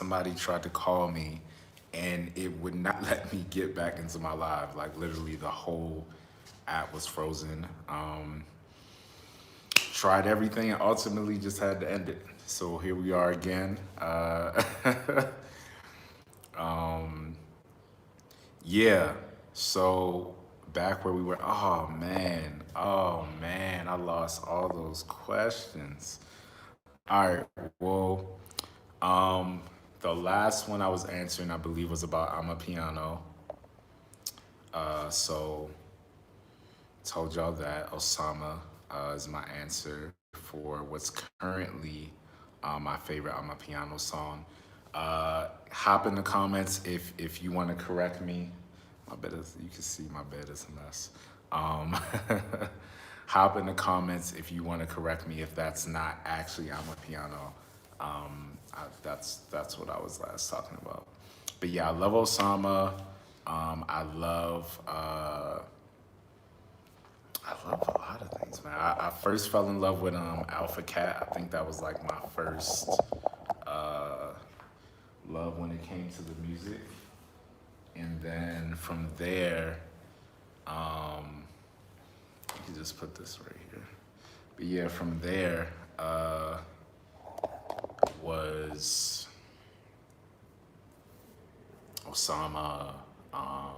somebody tried to call me and it would not let me get back into my live. Like literally the whole app was frozen. Tried everything and ultimately just had to end it. So here we are again. Um, yeah. So back where we were. Oh man, I lost all those questions. All right. Well, um, the last one I was answering, I believe, was about I'm a piano. So told y'all that Osama is my answer for what's currently my favorite I'm a piano song. Hop in the comments if you want to correct me. My bed is, you can see my bed is a mess. Um, hop in the comments if you want to correct me if that's not actually I'm a piano. That's what I was last talking about. But yeah, I love Osama. I love a lot of things, man. I first fell in love with Alpha Cat. I think that was like my first uh, love when it came to the music. And then from there, um, you can just put this right here. But yeah, from there was Osama, um,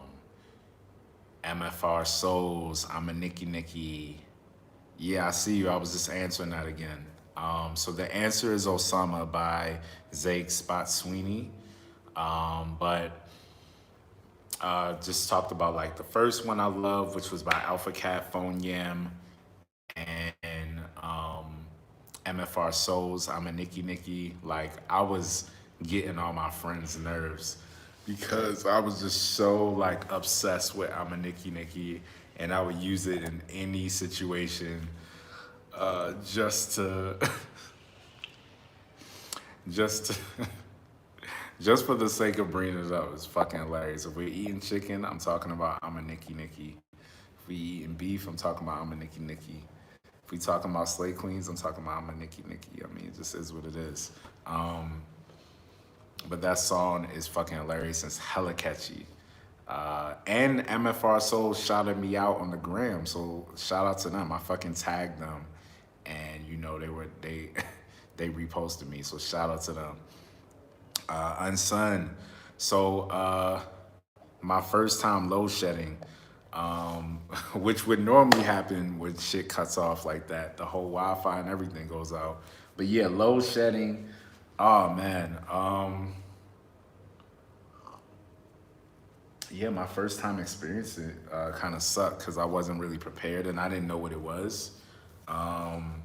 MFR Souls, I'm a Nicky Nicky. Yeah, I see you. I was just answering that again. So the answer is Osama by Zake Spot Sweeney. But just talked about like the first one I love, which was by Alpha Cat, Phone Yam, and MFR Souls. I'm a Nicky Nicky. Like I was getting on my friends' nerves because I was just so like obsessed with I'm a Nicky Nicky, and I would use it in any situation just to just to, just for the sake of bringing it up. It's fucking hilarious. If we're eating chicken, I'm talking about I'm a Nicky Nicky. If we eating beef, I'm talking about I'm a Nicky Nicky. If we talking about Slay Queens, I'm talking about I'm a Nicky Nicky. I mean, it just is what it is. But that song is fucking hilarious and it's hella catchy. And MFR Soul shouted me out on the gram, so shout out to them. I fucking tagged them, and you know they they reposted me, so shout out to them. Unsun. So my first time load shedding, which would normally happen when shit cuts off like that. The whole Wi-Fi and everything goes out. But yeah, load shedding. Oh man. Yeah, my first time experiencing it kind of sucked because I wasn't really prepared and I didn't know what it was. Um,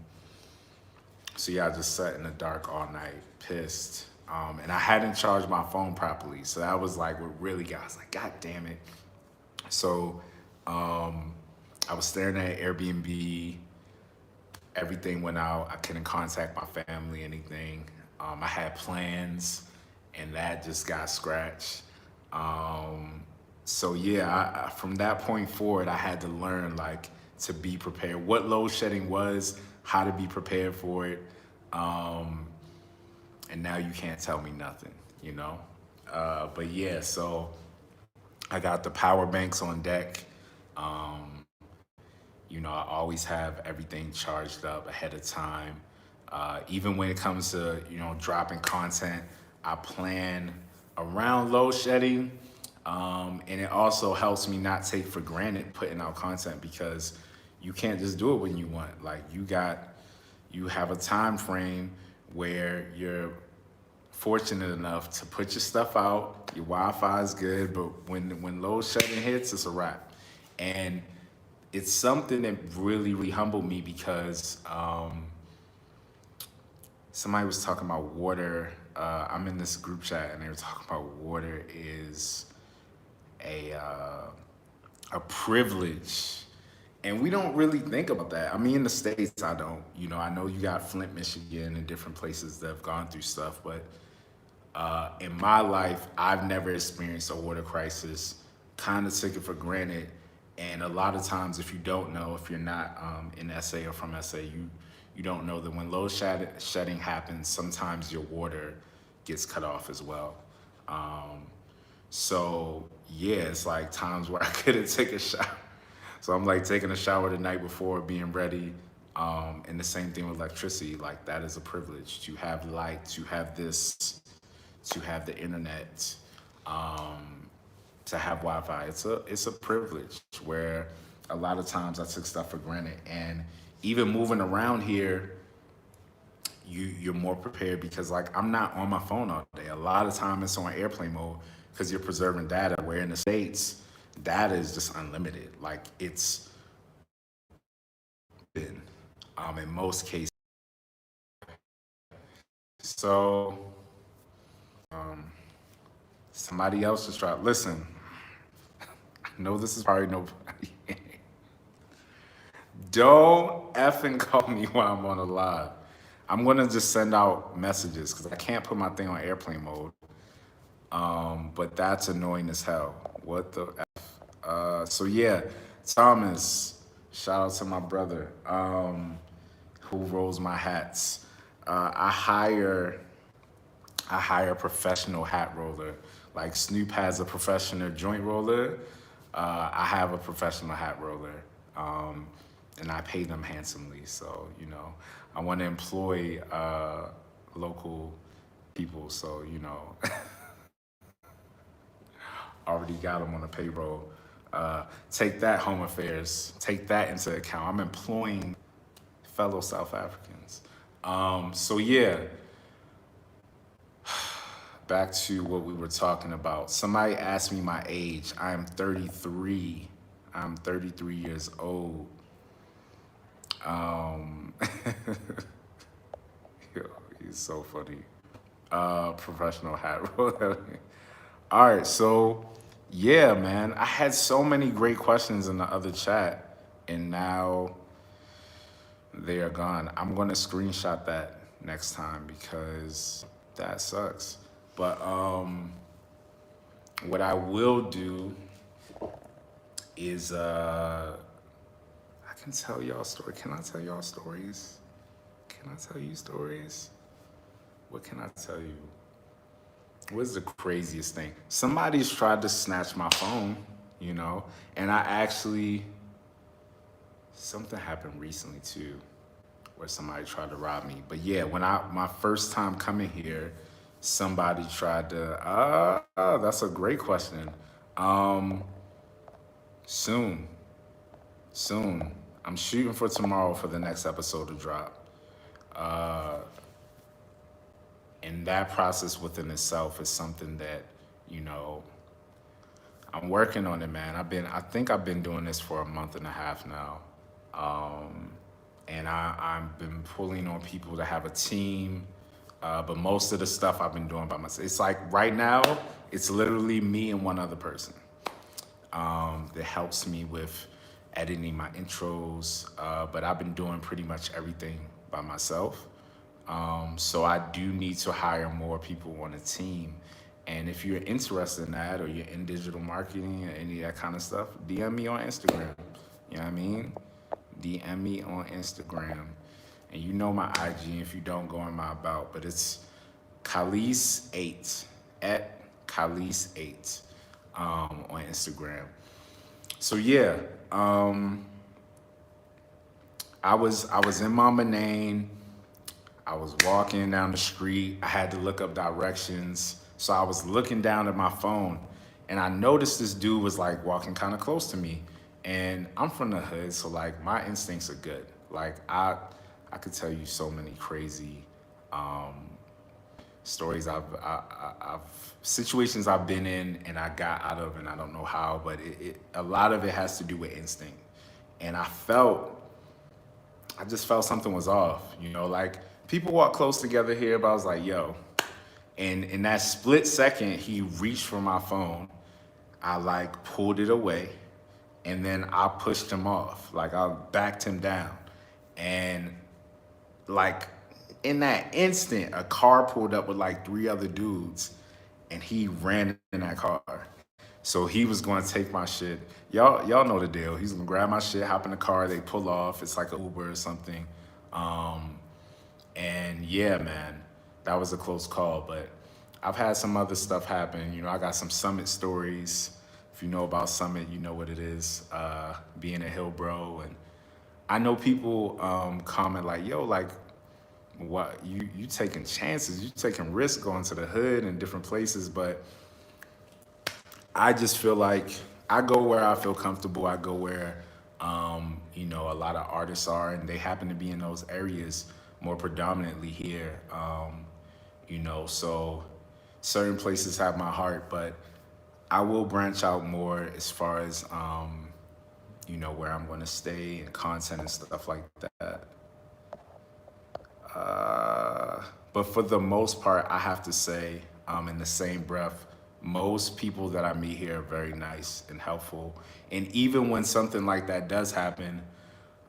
so yeah, I just sat in the dark all night, pissed. And I hadn't charged my phone properly. So that was like what really got, I was like, God damn it. So I was staring at Airbnb. Everything went out. I couldn't contact my family, anything. I had plans and that just got scratched. So yeah, from that point forward, I had to learn like to be prepared, what load shedding was, how to be prepared for it. And now you can't tell me nothing, you know? But yeah, so I got the power banks on deck. Um, you know, I always have everything charged up ahead of time. Even when it comes to, you know, dropping content, I plan around load shedding. And it also helps me not take for granted putting out content because you can't just do it when you want. Like you have a time frame where you're fortunate enough to put your stuff out. Your Wi-Fi is good, but when load shedding hits, it's a wrap. And it's something that really humbled me because somebody was talking about water. I'm in this group chat and they were talking about water is a privilege, and we don't really think about that. I mean, in the States, I don't. You know, I know you got Flint, Michigan, and different places that have gone through stuff, but in my life, I've never experienced a water crisis. Kind of took it for granted, and a lot of times, if you don't know, if you're not in SA or from SA, you don't know that when load shedding happens, sometimes your water gets cut off as well. Um, so yeah, it's like times where I couldn't take a shower. So I'm like taking a shower the night before, being ready. And the same thing with electricity. Like that is a privilege to have light, to have this, to have the internet, um, to have Wi-Fi. It's a privilege where a lot of times I took stuff for granted. And even moving around here, you're more prepared because like I'm not on my phone all day. A lot of time it's on airplane mode because you're preserving data. Where in the States, data is just unlimited. Like it's been in most cases. So somebody else just try. Listen, I know this is probably nobody. Don't effing call me while I'm on a live. I'm gonna just send out messages because I can't put my thing on airplane mode. But that's annoying as hell. What the F? So yeah, Thomas, shout out to my brother who rolls my hats. I hire a professional hat roller. Like Snoop has a professional joint roller. I have a professional hat roller. And I pay them handsomely. So, I want to employ local people. So, already got them on the payroll. Take that, Home Affairs. Take that into account. I'm employing fellow South Africans. So, yeah, back to what we were talking about. Somebody asked me my age. I am 33. I'm 33 years old. Yo, he's so funny. Professional hat roller. All right, so yeah, man, I had so many great questions in the other chat, and now they are gone. I'm gonna screenshot that next time because that sucks. But what I will do is I can tell y'all story. Can I tell y'all stories? Can I tell you stories? What can I tell you? What's the craziest thing? Somebody's tried to snatch my phone, and I actually, something happened recently too, where somebody tried to rob me. But yeah, when my first time coming here, somebody tried to, that's a great question. Um, soon, soon. I'm shooting for tomorrow for the next episode to drop. And that process within itself is something that, you know, I'm working on it, man. I think I've been doing this for a month and a half now. And I've been pulling on people to have a team. But most of the stuff I've been doing by myself. It's like right now, it's literally me and one other person that helps me with editing my intros. But I've been doing pretty much everything by myself. So I do need to hire more people on a team. And if you're interested in that or you're in digital marketing or any of that kind of stuff, DM me on Instagram. You know what I mean? DM me on Instagram. And you know my IG if you don't go on my about, but it's Khalees8 at Khalees8 on Instagram. So yeah, I was in my Manane. I was walking down the street. I had to look up directions. So I was looking down at my phone and I noticed this dude was like walking kind of close to me. And I'm from the hood, so like my instincts are good. Like I could tell you so many crazy stories I've situations I've been in and I got out of and I don't know how, but a lot of it has to do with instinct. And I just felt something was off, like people walk close together here, but I was like, yo. And in that split second, he reached for my phone. I like pulled it away and then I pushed him off. Like I backed him down. And like in that instant, a car pulled up with like 3 other dudes and he ran in that car. So he was going to take my shit. Y'all know the deal. He's going to grab my shit, hop in the car, they pull off. It's like an Uber or something. And yeah, man, that was a close call. But I've had some other stuff happen. I got some Summit stories. If you know about Summit, you know what it is. Being a hill bro, and I know people comment like, "Yo, like, what you taking chances? You taking risks going to the hood and different places?" But I just feel like I go where I feel comfortable. I go where, a lot of artists are, and they happen to be in those areas more predominantly here. So certain places have my heart, but I will branch out more as far as, where I'm going to stay and content and stuff like that. But for the most part, I have to say, in the same breath, most people that I meet here are very nice and helpful. And even when something like that does happen,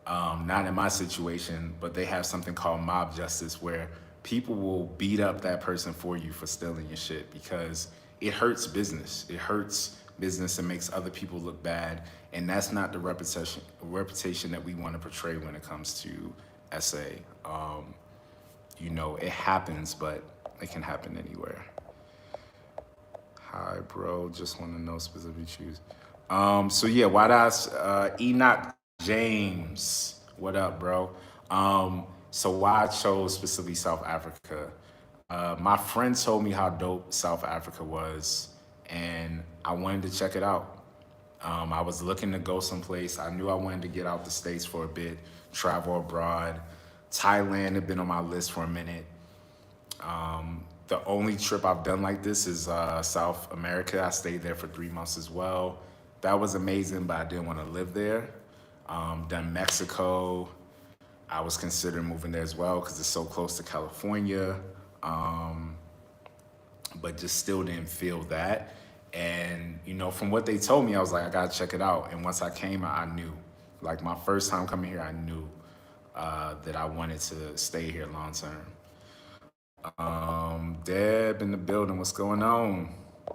not in my situation, but they have something called mob justice where people will beat up that person for you for stealing your shit because it hurts business. It hurts business and makes other people look bad. And that's not the reputation that we want to portray when it comes to SA. It happens, but it can happen anywhere. Hi, bro. Just want to know specific shoes. So yeah, why that's Enoch James. What up, bro? So why I chose specifically South Africa? My friend told me how dope South Africa was, and I wanted to check it out. I was looking to go someplace. I knew I wanted to get out the States for a bit, travel abroad. Thailand had been on my list for a minute. The only trip I've done like this is South America. I stayed there for 3 months as well. That was amazing, but I didn't want to live there. Done Mexico. I was considering moving there as well because it's so close to California. But just still didn't feel that. And, from what they told me, I was like, I gotta check it out. And once I came, I knew. Like my first time coming here, I knew that I wanted to stay here long term. Deb in the building, what's going on?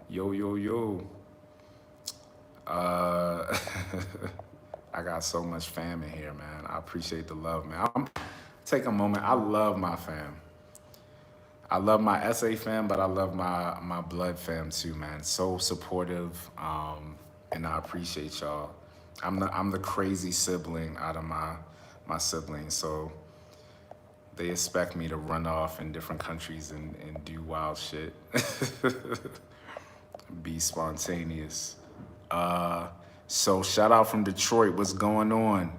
Yo, yo, yo. I got so much fam in here, man. I appreciate the love, man. Take a moment. I love my fam. I love my SA fam, but I love my blood fam too, man. So supportive, and I appreciate y'all. I'm the crazy sibling out of my siblings, so they expect me to run off in different countries and do wild shit. Be spontaneous. So shout out from Detroit. What's going on?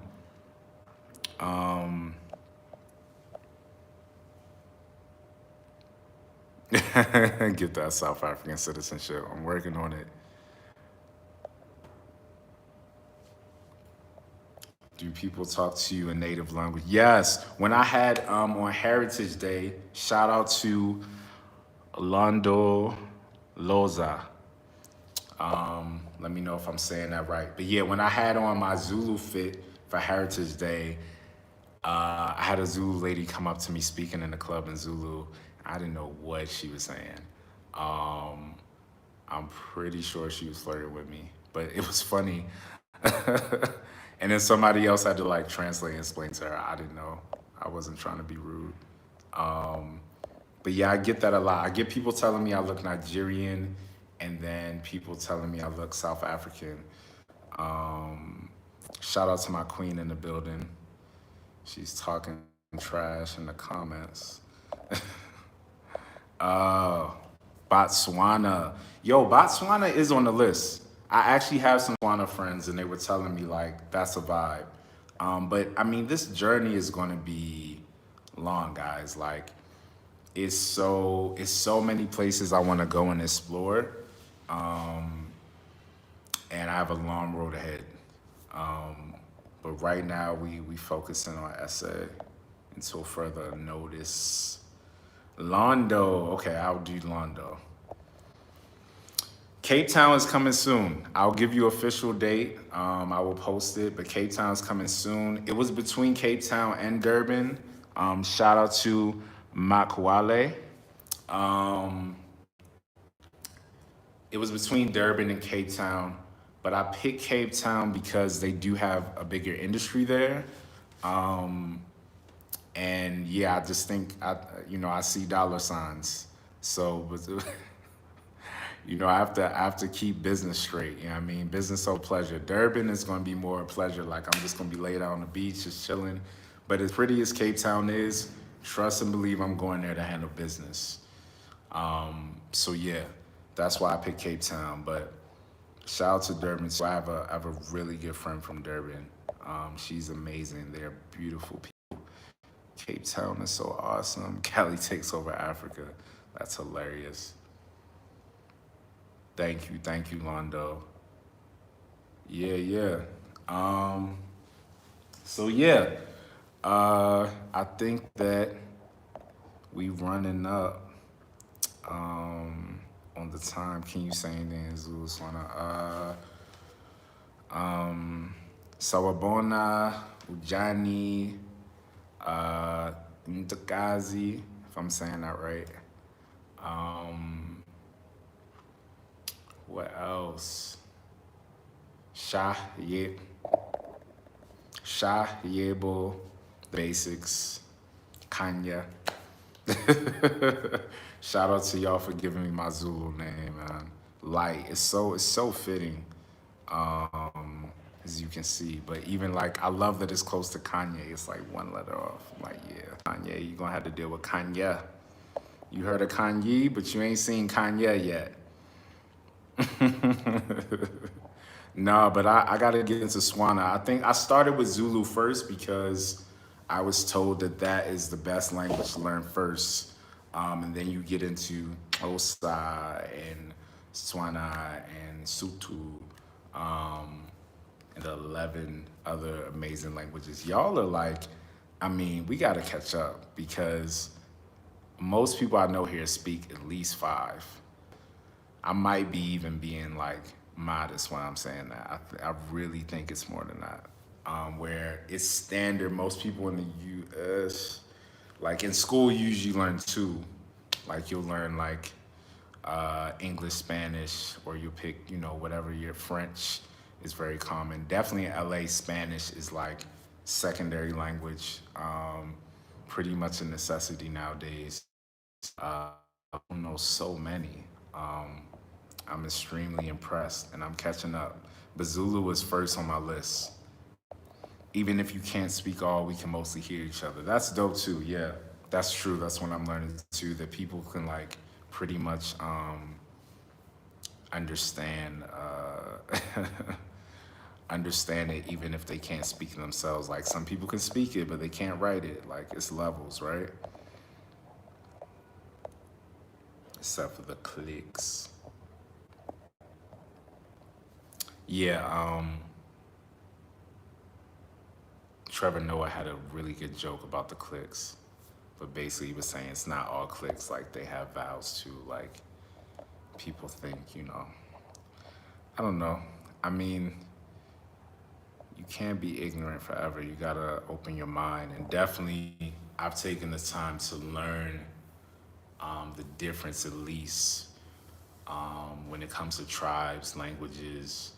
Get that South African citizenship. I'm working on it. Do people talk to you in native language? Yes. When I had on Heritage Day, shout out to Londo Loza. Let me know if I'm saying that right. But yeah, when I had on my Zulu fit for Heritage Day, I had a Zulu lady come up to me speaking in the club in Zulu. I didn't know what she was saying. I'm pretty sure she was flirting with me, but it was funny. And then somebody else had to like translate and explain to her. I didn't know. I wasn't trying to be rude. But yeah, I get that a lot. I get people telling me I look Nigerian, and then people telling me I look South African. Shout out to my queen in the building. She's talking trash in the comments. Botswana. Yo, Botswana is on the list. I actually have some Botswana friends, and they were telling me like that's a vibe. But I mean, this journey is going to be long, guys. Like, it's so many places I want to go and explore, and I have a long road ahead. But right now, we focusing on SA until further notice. Londo, okay, I'll do Londo. Cape Town is coming soon. I'll give you official date. I will post it, but Cape Town is coming soon. It was between Cape Town and Durban. Shout out to Makwale. It was between Durban and Cape Town, but I picked Cape Town because they do have a bigger industry there. And yeah, I just think I see dollar signs. So I have to keep business straight. You know what I mean? Business or pleasure. Durban is going to be more pleasure. Like I'm just going to be laid out on the beach, just chilling. But as pretty as Cape Town is, trust and believe I'm going there to handle business. So yeah, that's why I picked Cape Town. But shout out to Durban. So I have a really good friend from Durban. She's amazing. They're beautiful people. Cape Town is so awesome. Cali takes over Africa. That's hilarious. Thank you, Londo. Yeah, yeah. Um, so yeah, I think that we running up on the time. Can you say anything, Zeus? Sawabona, Ujani, Mtakazi, if I'm saying that right. Um, what else? Shah, yeah, Shah, Yebo, basics, Kanya. Shout out to y'all for giving me my Zulu name, man. Light. It's so fitting, as you can see. But even like I love that it's close to Kanye. It's like one letter off. I'm like, yeah, Kanye, you're gonna have to deal with Kanye. You heard of Kanye, but you ain't seen Kanye yet. Nah, but I gotta get into Swana. I think I started with Zulu first because I was told that that is the best language to learn first. And then you get into Osa and Swana and Sutu, um, and the 11 other amazing languages. Y'all are like, I mean, we gotta catch up because most people I know here speak at least five. I might be even being like modest when I'm saying that. I really think it's more than that. Where it's standard, most people in the U.S. like in school, you usually learn two. Like you'll learn like English, Spanish, or you pick whatever your French is very common. Definitely in LA, Spanish is like secondary language, pretty much a necessity nowadays. I don't know so many. Um, I'm extremely impressed and I'm catching up. But Zulu was first on my list. Even if you can't speak all, we can mostly hear each other. That's dope too. Yeah, that's true. That's what I'm learning too. That people can like pretty much understand understand it even if they can't speak it themselves. Like some people can speak it, but they can't write it. Like it's levels, right? Except for the clicks. Yeah. Trevor Noah had a really good joke about the clicks, but basically he was saying it's not all clicks. Like they have vowels too. Like people think, I don't know. I mean, you can't be ignorant forever. You gotta open your mind, and definitely, I've taken the time to learn the difference, at least when it comes to tribes, languages.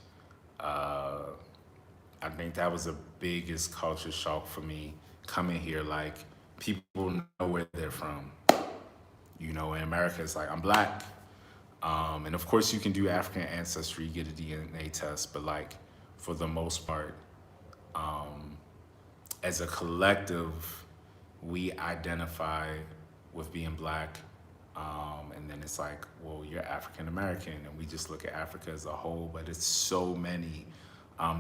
Uh, I think that was the biggest culture shock for me coming here. Like people know where they're from. In America, it's like I'm black, and of course you can do African ancestry, you get a DNA test, but like for the most part, as a collective, we identify with being black. And then it's like, well, you're African American, and we just look at Africa as a whole, but it's so many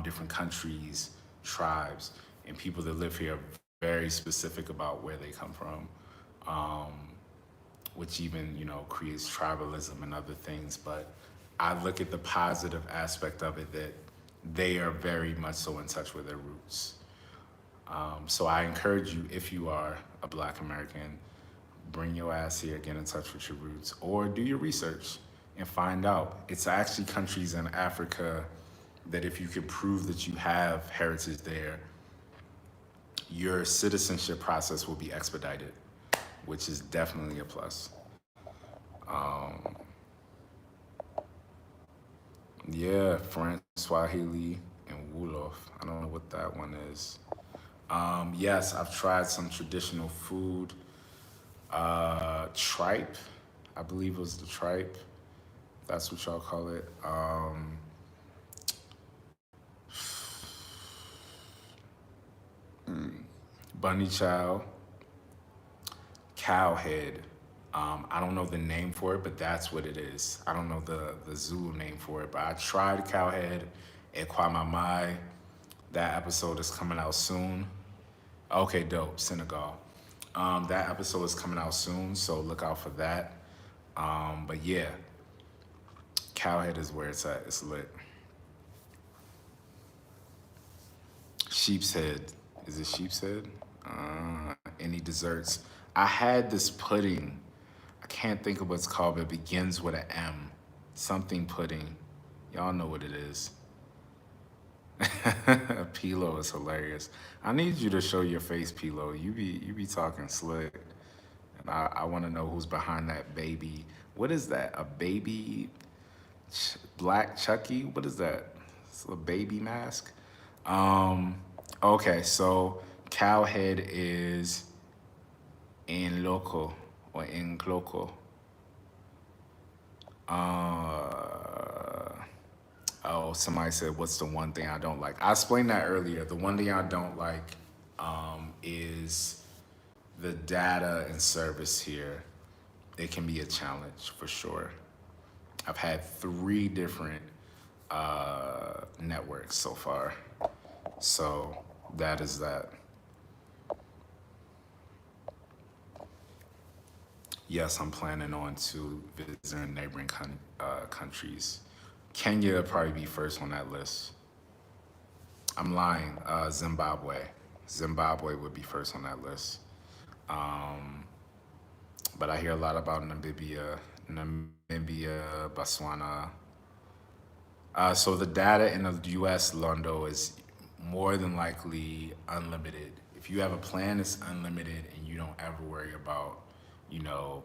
different countries, tribes, and people that live here are very specific about where they come from, um, which even, creates tribalism and other things. But I look at the positive aspect of it that they are very much so in touch with their roots. So I encourage you, if you are a Black American, bring your ass here, get in touch with your roots, or do your research and find out. It's actually countries in Africa that if you can prove that you have heritage there, your citizenship process will be expedited, which is definitely a plus. Um, yeah, French, Swahili, and Wolof. I don't know what that one is. Yes, I've tried some traditional food. Tripe, I believe it was the tripe. that's what y'all call it. Bunny Chow, Cowhead. I don't know the name for it, but that's what it is. I don't know the Zulu name for it, but I tried Cowhead at Kwamamai. That episode is coming out soon. Okay, dope. Senegal. That episode is coming out soon, so look out for that. But yeah, Cowhead is where it's at. It's lit. Sheep's Head. Is it Sheep's Head? Any desserts? I had this pudding. I can't think of what it's called, but it begins with an M. Something pudding. Y'all know what it is. Pilo is hilarious. I need you to show your face, Pilo. You be talking slick. And I want to know who's behind that baby. What is that? A baby black Chucky? What is that? It's a baby mask. Um, okay, so Cowhead is in loco or in cloco. Oh, somebody said, "What's the one thing I don't like?" I explained that earlier. The one thing I don't like is the data and service here. It can be a challenge for sure. I've had 3 different networks so far, so that is that. Yes, I'm planning on to visiting neighboring countries. Kenya would probably be first on that list. I'm lying. Zimbabwe. Zimbabwe would be first on that list. Um, but I hear a lot about Namibia, Botswana. So the data in the U.S. Londo is more than likely unlimited. If you have a plan, it's unlimited, and you don't ever worry about,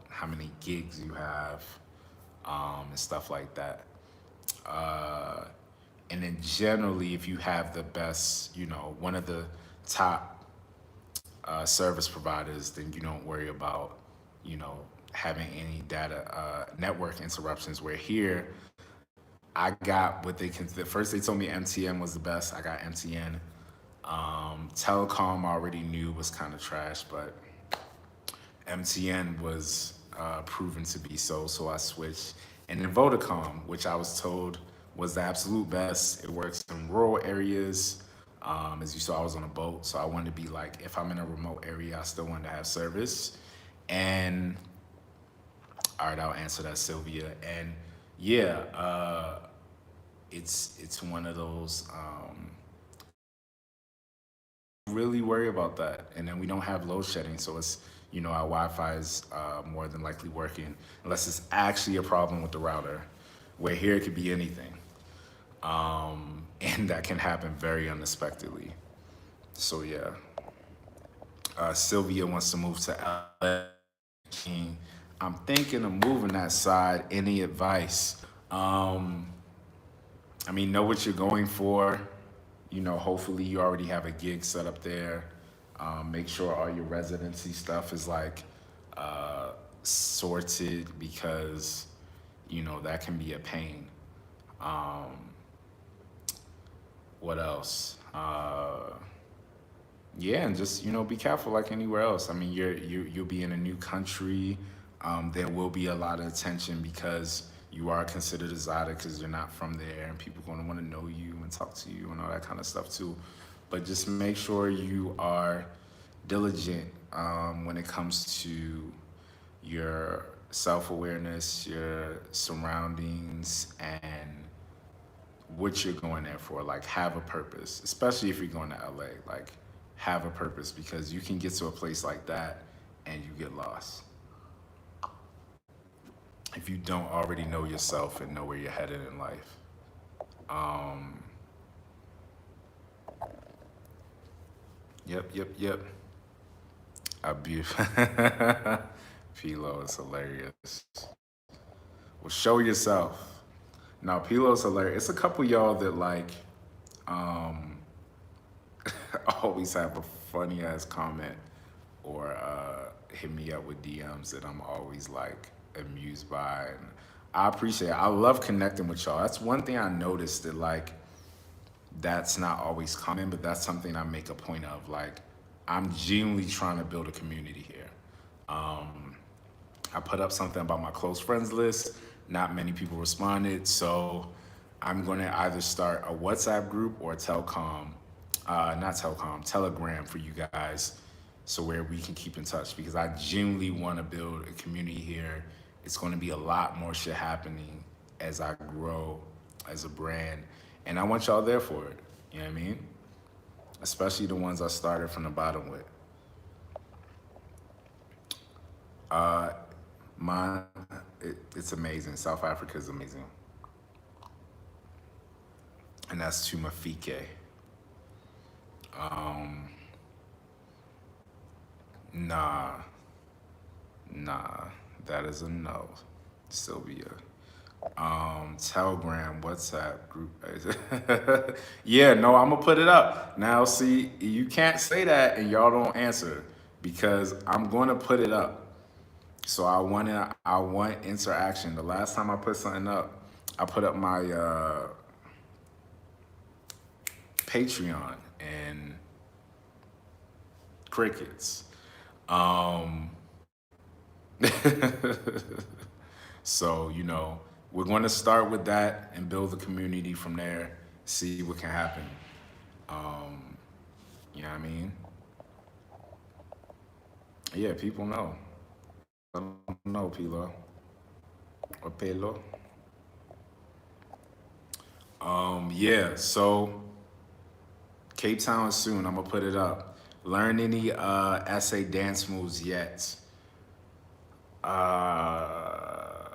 how many gigs you have, and stuff like that. Uh, and then generally, if you have the best, one of the top service providers, then you don't worry about, having any data network interruptions. Where here, I got what they can. First, they told me MTN was the best. I got MTN. Telecom I already knew was kind of trash, but MTN was proven to be so I switched. And then Vodacom, which I was told was the absolute best. It works in rural areas. As you saw, I was on a boat, so I wanted to be like, if I'm in a remote area, I still wanted to have service. And all right, I'll answer that, Sylvia. And yeah, it's one of those. Really worry about that, and then we don't have load shedding, so it's our Wi-Fi is more than likely working, unless it's actually a problem with the router. Where here it could be anything, and that can happen very unexpectedly. So yeah, Sylvia wants to move to LA. I'm thinking of moving that side. Any advice? I mean, know what you're going for. Hopefully you already have a gig set up there. Make sure all your residency stuff is like sorted, because that can be a pain. Um, what else? Yeah, and just be careful like anywhere else. I mean, you'll be in a new country. There will be a lot of attention because you are considered exotic because you're not from there, and people are going to want to know you and talk to you and all that kind of stuff too. But just make sure you are diligent when it comes to your self-awareness, your surroundings, and what you're going there for. Like, have a purpose, especially if you're going to LA. Like, have a purpose, because you can get to a place like that and you get lost if you don't already know yourself and know where you're headed in life. Um, yep. Beautiful. Pilo is hilarious. Well, show yourself. Now, Pilo's hilarious. It's a couple y'all that um, always have a funny ass comment or hit me up with DMs that I'm always like amused by, and I appreciate it. I love connecting with y'all. That's one thing I noticed that like that's not always common, but that's something I make a point of. Like I'm genuinely trying to build a community here. Um, I put up something about my close friends list. Not many people responded, so I'm going to either start a WhatsApp group or a not telecom, Telegram for you guys, so where we can keep in touch because I genuinely want to build a community here. It's going to be a lot more shit happening as I grow as a brand, and I want y'all there for it. You know what I mean? Especially the ones I started from the bottom with. Uh, Mine, it's amazing. South Africa is amazing, and that's Tumafike. Um, nah, nah, that is a no, Sylvia. Telegram, WhatsApp group. Yeah, no, I'm gonna put it up. Now, see, you can't say that and y'all don't answer because I'm gonna put it up. So I want interaction. The last time I put something up, I put up my Patreon and crickets. Um, so we're going to start with that and build the community from there. See what can happen. Um, you know what I mean? Yeah, people know. I don't know, Pilo or Pelo. Yeah. So Cape Town soon. I'm gonna put it up. Learn any essay dance moves yet? Uh,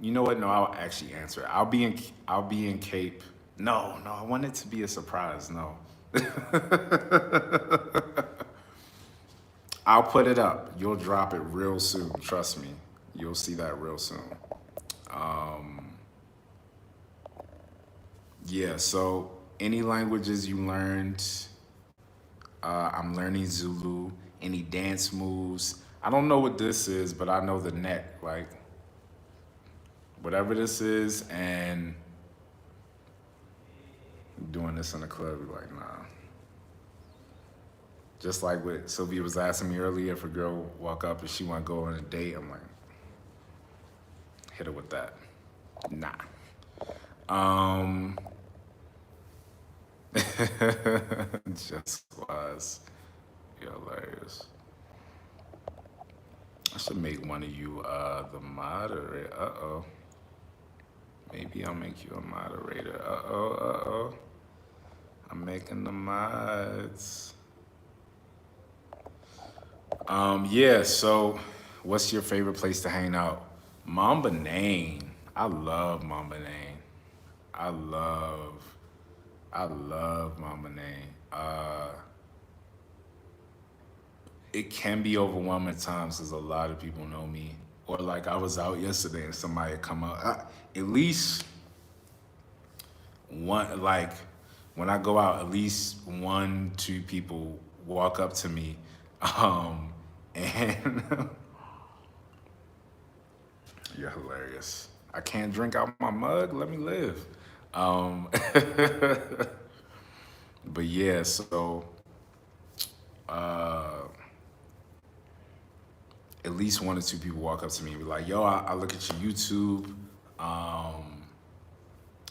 you know what? No, I'll actually answer. I'll be in Cape. No, no, I want it to be a surprise. No. I'll put it up. You'll drop it real soon. Trust me. You'll see that real soon. Um, yeah, so any languages you learned, I'm learning Zulu. Any dance moves? I don't know what this is, but I know the neck. Like, whatever this is, and doing this in the club, you're like, nah. Just like what Sylvia was asking me earlier, if a girl walk up and she want to go on a date, I'm like, hit her with that. Nah. Um, just was. You're hilarious. I should make one of you the moderator. Uh-oh. Maybe I'll make you a moderator. Uh-oh, uh-oh. I'm making the mods. Yeah, so what's your favorite place to hang out? Mamba Nane. I love Mamba Nane. I love, I love Mamba Nane. It can be overwhelming at times because a lot of people know me. Or like I was out yesterday and somebody had come out. At least one, like when I go out, at least one, two people walk up to me, and you're hilarious. I can't drink out my mug. Let me live. Um, but yeah, so uh, at least one or two people walk up to me and be like, "Yo, I look at your YouTube, um,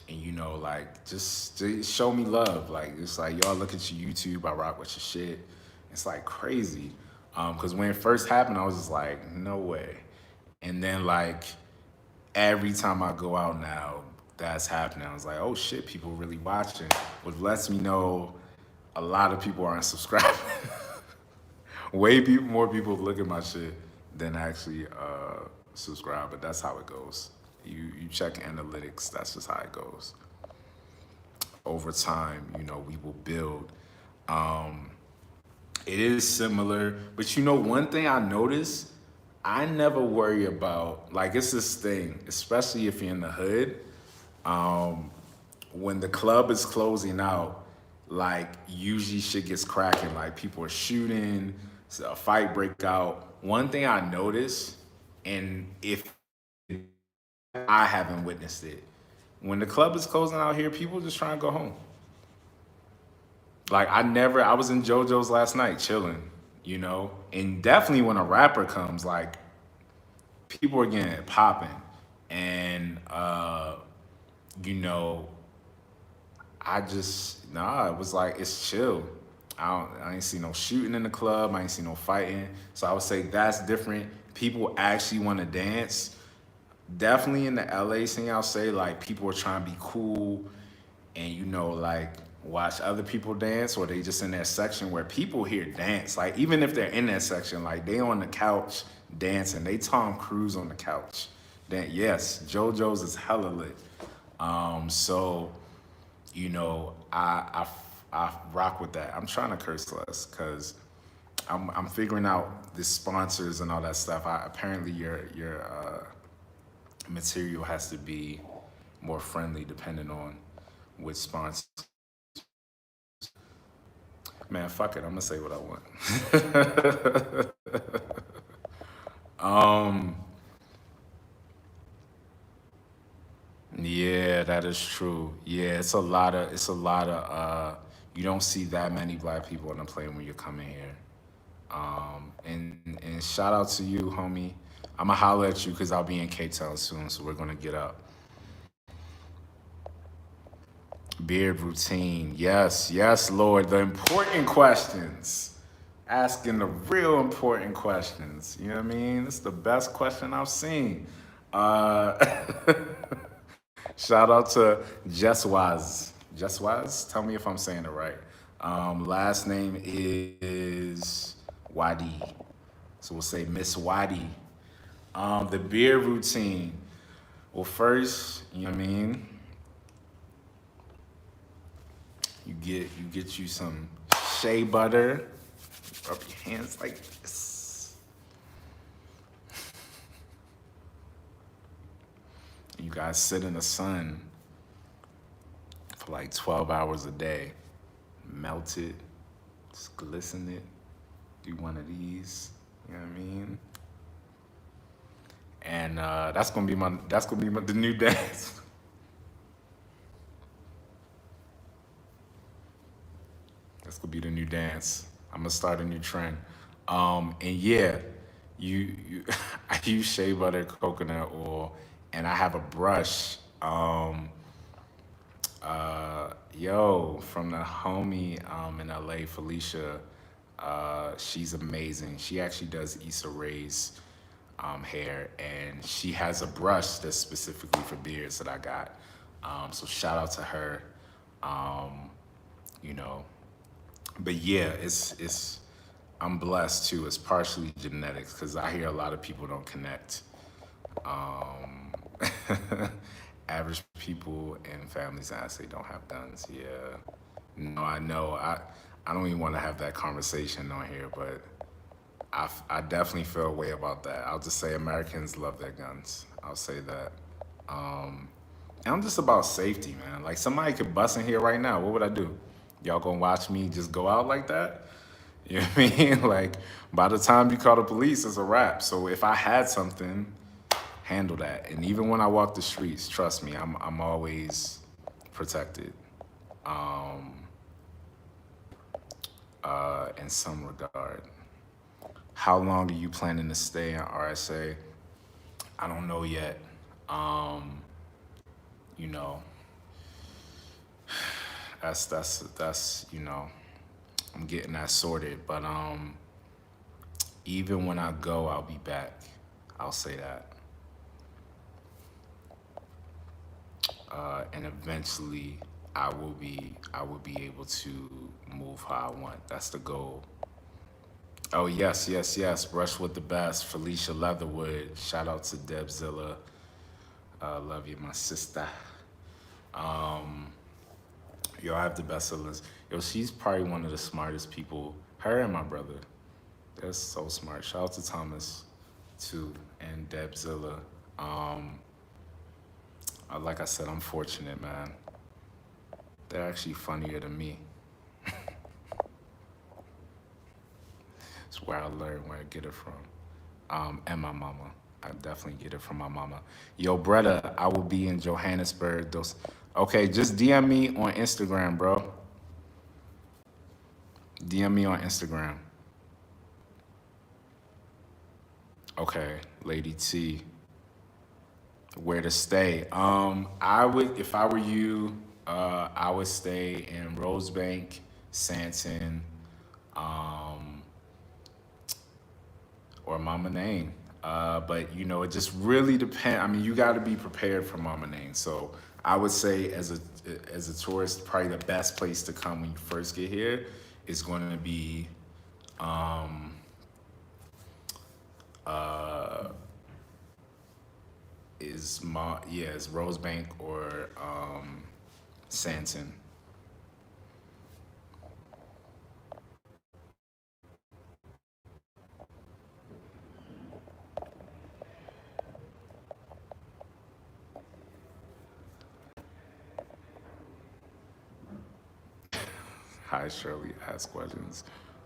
and like just show me love. Like it's like, yo, I look at your YouTube. I rock with your shit. It's like crazy. Because when it first happened, I was just like, no way. And then like every time I go out now, that's happening. I was like, oh shit, people really watching, which lets me know a lot of people aren't subscribing. More people look at my shit than actually subscribe, but that's how it goes. You check analytics, that's just how it goes. Over time, we will build. Um, it is similar, but one thing I noticed, I never worry about, like, it's this thing, especially if you're in the hood, um, when the club is closing out, like, usually shit gets cracking, like, people are shooting, so a fight break out. One thing I noticed, and if I haven't witnessed it. When the club is closing out here, people just trying to go home. Like I was in JoJo's last night chilling, and definitely when a rapper comes, like people are getting it popping, and you know, I just nah. It was like it's chill. I ain't see no shooting in the club. I ain't see no fighting. So I would say that's different. People actually want to dance. Definitely in the LA scene, I'll say like people are trying to be cool and like watch other people dance, or they just in that section where people here dance. Like even if they're in that section, like they on the couch dancing. They Tom Cruise on the couch. Then yes, JoJo's is hella lit. So I rock with that. I'm trying to curse less because I'm figuring out the sponsors and all that stuff. Apparently your material has to be more friendly depending on which sponsor. Man, fuck it. I'm gonna say what I want. um, yeah, that is true. Yeah, it's a lot of you don't see that many black people on the plane when you're coming here. And shout out to you, homie. I'ma holler at you because I'll be in K-Town soon, so we're gonna get up. Beard routine. Yes, yes, Lord. The important questions. Asking the real important questions. You know what I mean? It's the best question I've seen. Uh, Shout out to Jess Waz. Jess Waz? Tell me if I'm saying it right. Last name is Wadi. So we'll say Miss Wadi. The beard routine. Well, first, you know what I mean? You get you some shea butter. Rub your hands like this. You guys sit in the sun for like 12 hours a day. Melt it, just glisten it. Do one of these. You know what I mean? And that's gonna be the new dance. That's gonna be the new dance. I'm gonna start a new trend. And yeah, you I use shea butter, coconut oil, and I have a brush. From the homie in LA, Felicia. She's amazing. She actually does Issa Rae's hair, and she has a brush that's specifically for beards that I got. So shout out to her. Um, you know, but yeah, it's I'm blessed too. It's partially genetics because I hear a lot of people don't connect. Um, Average people and families I say don't have guns. Yeah, no, I know. I don't even want to have that conversation on here, but I definitely feel a way about that. I'll just say Americans love their guns. I'll say that. Um, and I'm just about safety, man. Like somebody could bust in here right now. What would I do? Y'all gonna watch me just go out like that? You know what I mean? Like by the time you call the police, it's a wrap. So if I had something, handle that. And even when I walk the streets, trust me, I'm always protected. Um, in some regard. How long are you planning to stay in RSA? I don't know yet. Um, you know, that's I'm getting that sorted. But even when I go, I'll be back. I'll say that. And eventually I will be able to move how I want. That's the goal. Oh yes, yes, yes. Brush with the best. Felicia Leatherwood. Shout out to Debzilla. Love you, my sister. Um, yo, I have the best of Liz. Yo, she's probably one of the smartest people. Her and my brother. They're so smart. Shout out to Thomas too and Debzilla. Um, like I said, I'm fortunate, man. They're actually funnier than me. It's where I learned where I get it from. And my mama. I definitely get it from my mama. Yo, brother, I will be in Johannesburg. Those, okay, just DM me on Instagram, bro. DM me on Instagram. Okay, Lady T. Where to stay? I would, if I were you, I would stay in Rosebank, Santon, um, or Mama Name. But you know, it just really depends. I mean, you got to be prepared for Mama Name. So I would say, as a tourist, probably the best place to come when you first get here is going to be um, uh, is Rosebank or Santon. Hi, Shirley. Ask questions.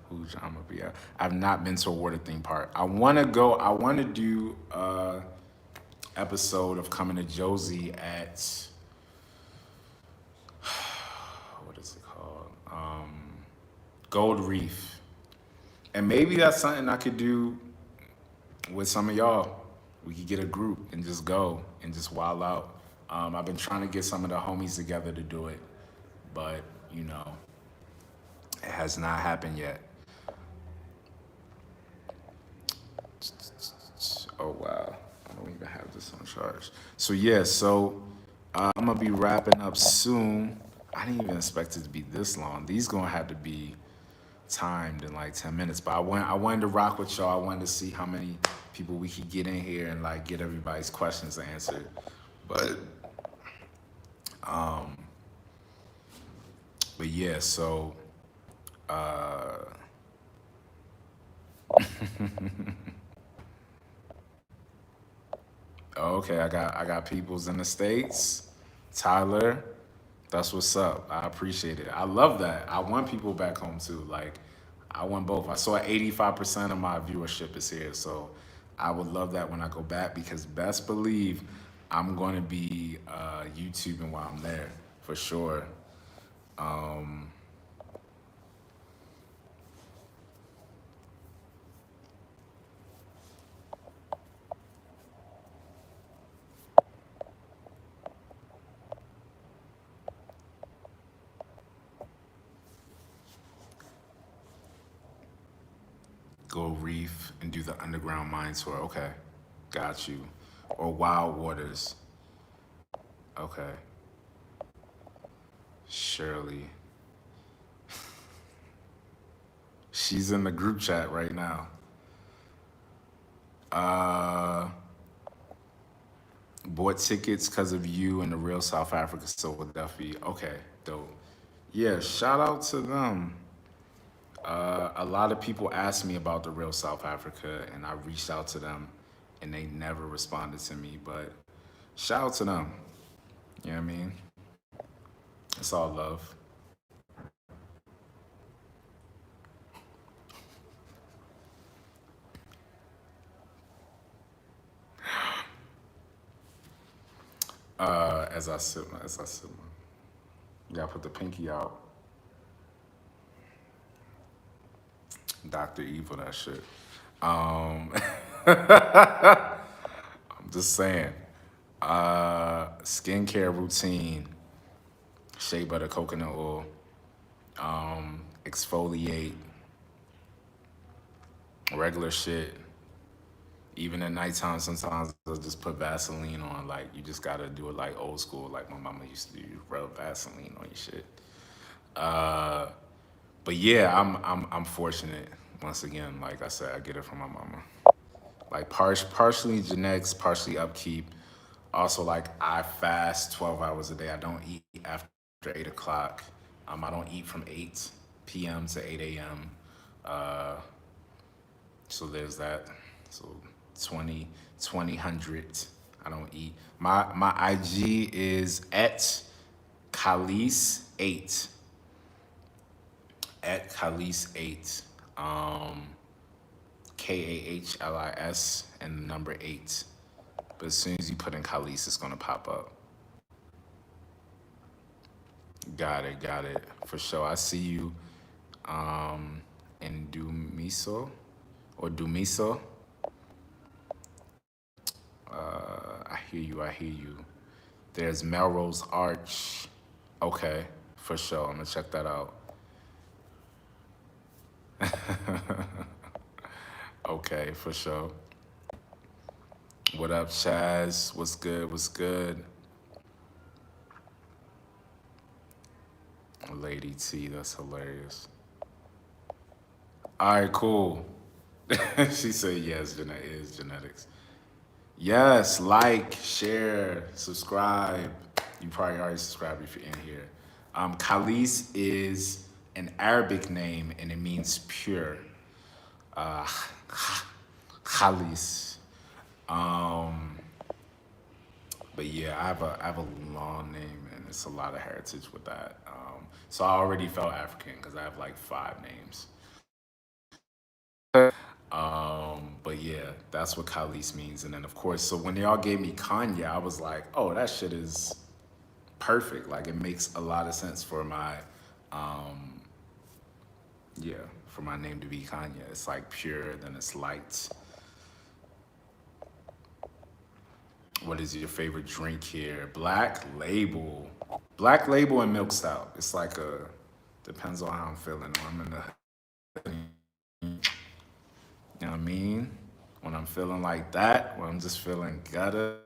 Who John will be at? I've not been to a water theme park. I want to go. I want to do episode of Coming to Josie at what is it called? Gold Reef, and maybe that's something I could do with some of y'all. We could get a group and just go and just wild out. I've been trying to get some of the homies together to do it, but you know, it has not happened yet. Oh wow, I don't even have this on charge. So yeah, I'm gonna be wrapping up soon. I didn't even expect it to be this long. These gonna have to be timed in like 10 minutes. But I wanted to rock with y'all. I wanted to see how many people we could get in here and like get everybody's questions answered. But um, but yeah, so uh, okay, I got peoples in the States. Tyler, that's what's up. I appreciate it. I love that. I want people back home too. Like, I want both. I saw 85% of my viewership is here, so I would love that when I go back because best believe I'm going to be YouTubing while I'm there for sure. Um, Go reef and do the underground mine tour. Okay, got you. Or Wild Waters. Okay, Shirley. She's in the group chat right now. Uh, Bought tickets because of you and the real South Africa Philadelphia. Okay, dope. Yeah, shout out to them. A lot of people asked me about the real South Africa, and I reached out to them, and they never responded to me. But shout out to them. You know what I mean? It's all love. As I sit, you gotta put the pinky out. Dr. Evil, that shit. Um, I'm just saying. Skincare routine, shea butter, coconut oil, exfoliate, regular shit. Even at nighttime, sometimes I'll just put Vaseline on. Like, you just gotta do it like old school, like my mama used to do. Rub Vaseline on your shit. Uh, but yeah, I'm fortunate. Once again, like I said, I get it from my mama. Like partially genetics, partially upkeep. Also, like I fast 12 hours a day. I don't eat after 8 o'clock. I don't eat from 8 p.m. to 8 a.m. Uh, so there's that. So 20 I don't eat. My IG is at Khalees8. At Khalees8. KAHLIS and the number 8. But as soon as you put in Khalees, it's gonna pop up. Got it. For sure. I see you in Dumiso or Dumiso. I hear you. I hear you. There's Melrose Arch. Okay, for sure. I'm gonna check that out. Okay, for sure. What up, Chaz? What's good? What's good? Lady T, that's hilarious. All right, cool. She said yes, it is genetics. Yes, like, share, subscribe. You probably already subscribed if you're in here. Khalis is an Arabic name and it means pure. Uh, Khalis. Um, but yeah, I have a long name and it's a lot of heritage with that. So I already felt African because I have like 5 names. But yeah, that's what Khalis means. And then of course, so when y'all gave me Kanye, I was like, oh, that shit is perfect. Like it makes a lot of sense for my, yeah, for my name to be Kanye. It's like pure, then it's light. What is your favorite drink here? Black Label. Black Label and Milk Stout. It's like depends on how I'm feeling. When I'm in the, you know what I mean? When I'm feeling like that, when I'm just feeling gutter,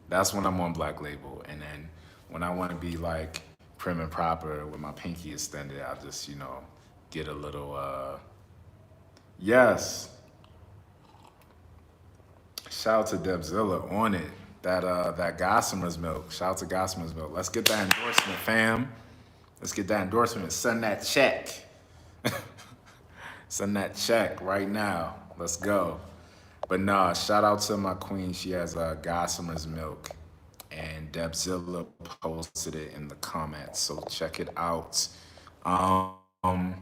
that's when I'm on Black Label. And then when I want to be like prim and proper with my pinky extended, I'll just, get a little, yes. Shout out to Debzilla on it. That Gossamer's milk. Shout out to Gossamer's milk. Let's get that endorsement, fam. Let's get that endorsement. Send that check. Send that check right now. Let's go. But nah, shout out to my queen. She has Gossamer's milk. And Debzilla posted it in the comments. So check it out. Um,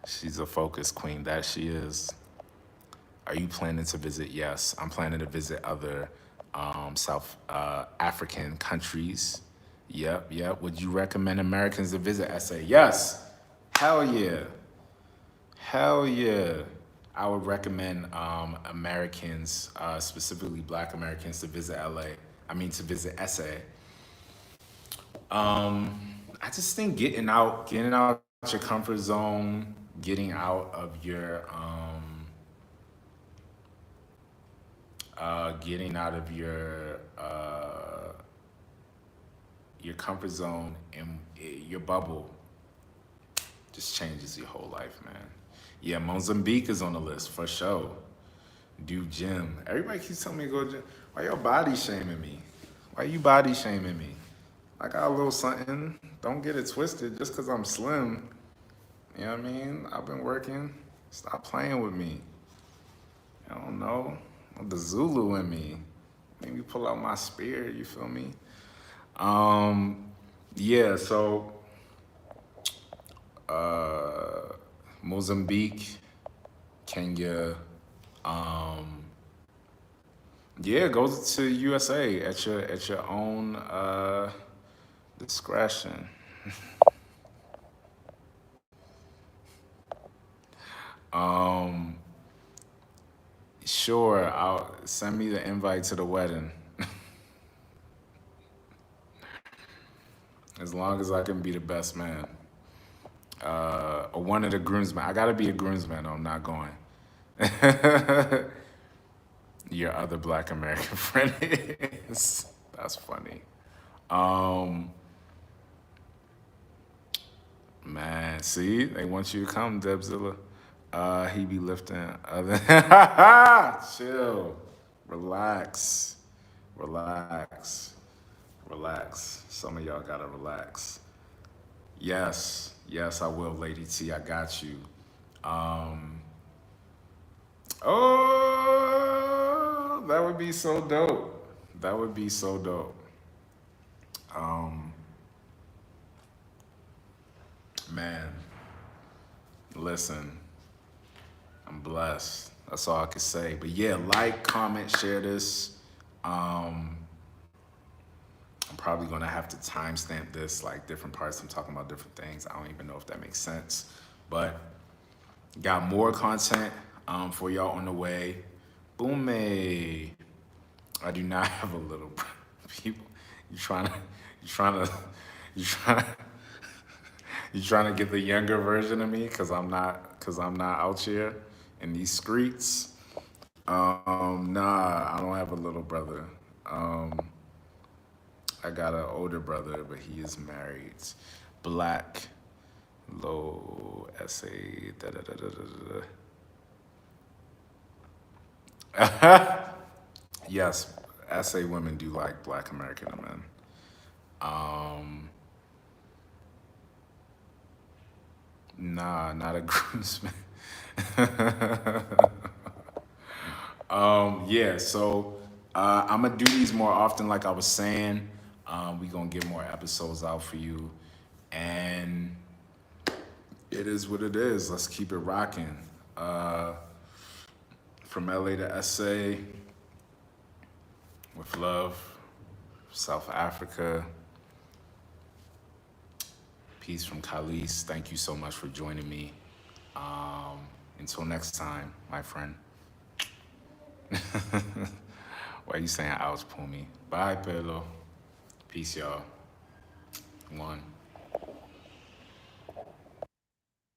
she's a focus queen. That she is. Are you planning to visit? Yes, I'm planning to visit other South African countries. Yep. Would you recommend Americans to visit SA? Yes. Hell yeah. Hell yeah. I would recommend Americans, specifically Black Americans, to visit LA. I mean, to visit SA. I just think getting out your comfort zone, getting out of getting out of your comfort zone and your bubble just changes your whole life, man. Yeah, Mozambique is on the list for sure. Do gym. Everybody keeps telling me to go to gym. Why y'all body shaming me? Why you body shaming me? I got a little something. Don't get it twisted just because I'm slim. You know what I mean? I've been working. Stop playing with me. I don't know. The Zulu in me. Maybe pull out my spear, you feel me? Yeah, so Mozambique, Kenya, yeah, go to USA at your own discretion. Um, sure, I'll send me the invite to the wedding. As long as I can be the best man. Or one of the groomsmen. I gotta be a groomsman or I'm not going. Your other Black American friend is. That's funny. Um, Man, see, they want you to come, Debzilla. He be lifting other. Chill, relax, relax, relax. Some of y'all gotta relax. Yes, I will, Lady T. I got you. Um, oh, that would be so dope. That would be so dope. Um, Man, listen. I'm blessed. That's all I can say. But yeah, like, comment, share this. I'm probably gonna have to timestamp this, like different parts. I'm talking about different things. I don't even know if that makes sense. But got more content for y'all on the way. Boom. I do not have a little people. You trying to, you trying to, you trying to, you trying to get the younger version of me? Cause I'm not out here in these streets. Nah, I don't have a little brother. I got an older brother, but he is married. Black, low, SA, da da da da da da. Yes, SA women do like Black American men. Um, nah, not a groomsman. Yeah, so I'm gonna do these more often, like I was saying. We gonna get more episodes out for you, and it is what it is. Let's keep it rocking. From LA to SA, with love, South Africa. Peace from Khalees. Thank you so much for joining me. Until next time, my friend. Why are you saying ouch, Pumi? Bye, Pelo. Peace, y'all. One.